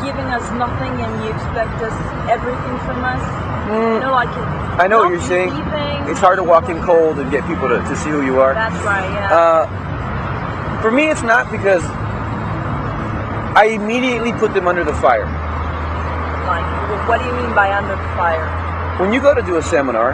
giving us nothing and you expect us everything from us. You know, like I know what you're saying. It's hard to walk in cold and get people to see who you are. That's right, yeah. For me, it's not, because I immediately put them under the fire. Like, what do you mean by under the fire? When you go to do a seminar,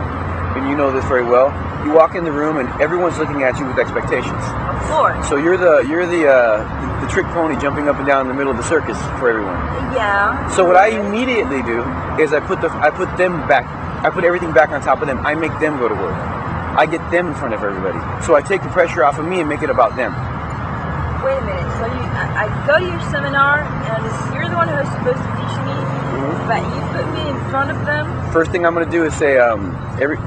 and you know this very well, you walk in the room and everyone's looking at you with expectations. Of course. So you're the trick pony jumping up and down in the middle of the circus for everyone. Yeah. So what I immediately do is I put everything back on top of them. I make them go to work. I get them in front of everybody. So I take the pressure off of me and make it about them. Wait a minute. So I go to your seminar and you're the one who's supposed to teach me, but you put me in front of them. First thing I'm going to do is say, how did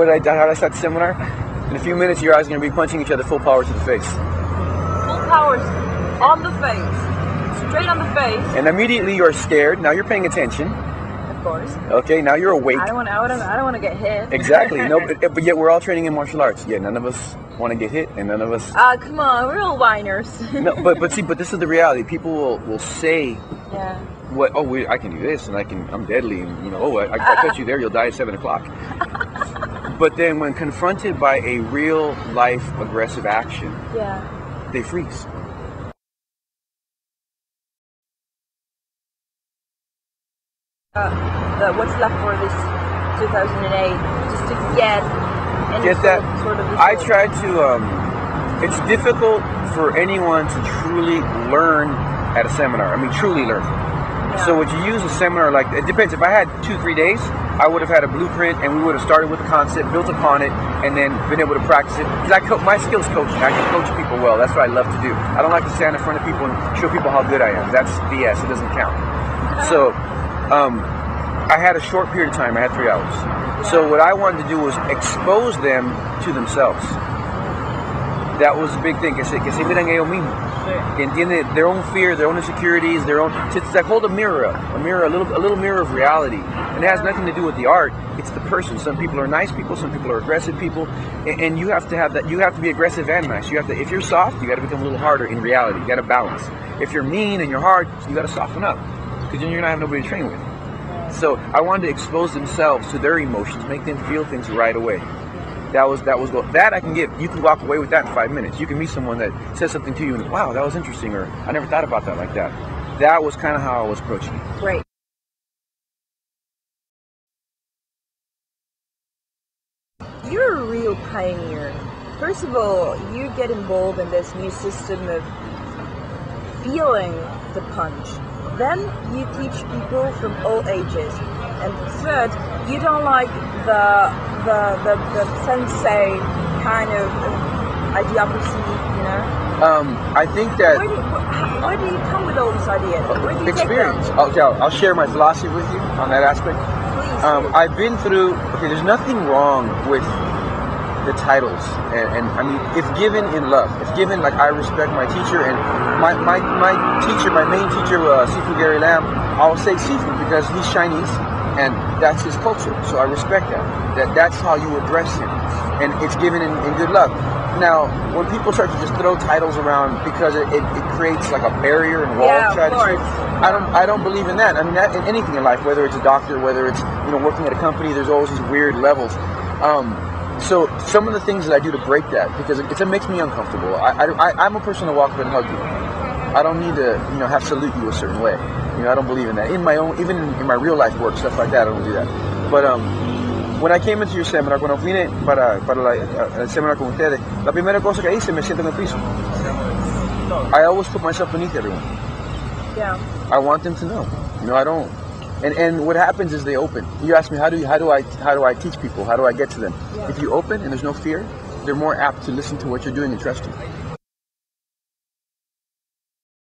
I start the seminar? In a few minutes, your eyes are going to be punching each other full power to the face. Full powers on the face, straight on the face. And immediately you're scared. Now you're paying attention. Of course. Okay, now you're awake. I don't want to get hit. Exactly. No, but yet we're all training in martial arts. Yeah, none of us want to get hit, and none of us. Come on, we're all whiners. No, but this is the reality. People will say. Yeah. What? Oh, I can do this, and I'm deadly, and I touch you there, you'll die at 7 o'clock. But then, when confronted by a real life aggressive action, yeah, they freeze. What's left for this 2008, just to get that sort of I try to. It's difficult for anyone to truly learn at a seminar. I mean, truly learn. Yeah. So would you use a seminar like, it depends. If I had 2-3 days, I would have had a blueprint and we would have started with the concept, built upon it, and then been able to practice it. Because my skills coaching, I can coach people well. That's what I love to do. I don't like to stand in front of people and show people how good I am. That's BS. It doesn't count. So I had a short period of time. I had 3 hours. Yeah. So what I wanted to do was expose them to themselves. That was a big thing. Que se miren ellos mismos. Que entienden their own fear, their own insecurities, their own. It's like hold a little mirror of reality, and it has nothing to do with the art. It's the person. Some people are nice people, some people are aggressive people, and you have to have that. You have to be aggressive and nice. You have to. If you're soft, you got to become a little harder. In reality, you got to balance. If you're mean and you're hard, you got to soften up, because then you're gonna have nobody to train with. So I wanted to expose themselves to their emotions, make them feel things right away. That was that I can give. You can walk away with that in 5 minutes. You can meet someone that says something to you and wow, that was interesting, or I never thought about that like that. That was kind of how I was approaching it. Great. You're a real pioneer. First of all, you get involved in this new system of feeling the punch. Then you teach people from all ages. And third, you don't like the sensei kind of idiocracy, I think that. Where do you come with all these ideas? Where do you experience. take them? I'll share my philosophy with you on that aspect. Please. I've been through. Okay, there's nothing wrong with the titles, and I mean, if given in love, if given like I respect my teacher and my teacher, my main teacher, Sifu Gary Lam, I'll say Sifu because he's Chinese. And that's his culture, so I respect that. That's how you address him, and it's given in good love. Now, when people start to just throw titles around because it creates like a barrier and wall, I don't believe in that. I mean, that in anything in life, whether it's a doctor, whether it's working at a company, there's always these weird levels. So some of the things that I do to break that, because it makes me uncomfortable. I'm a person to walk up and hug you. I don't need to have salute you a certain way. I don't believe in that. In my own, even in my real life work, stuff like that, I don't do that. But when I came into your seminar, cuando vine para el seminar con ustedes, la primera cosa que hice, me siento en el piso. I always put myself beneath everyone. Yeah. I want them to know. I don't. And what happens is they open. You ask me how do I teach people? How do I get to them? Yeah. If you open and there's no fear, they're more apt to listen to what you're doing and trust you.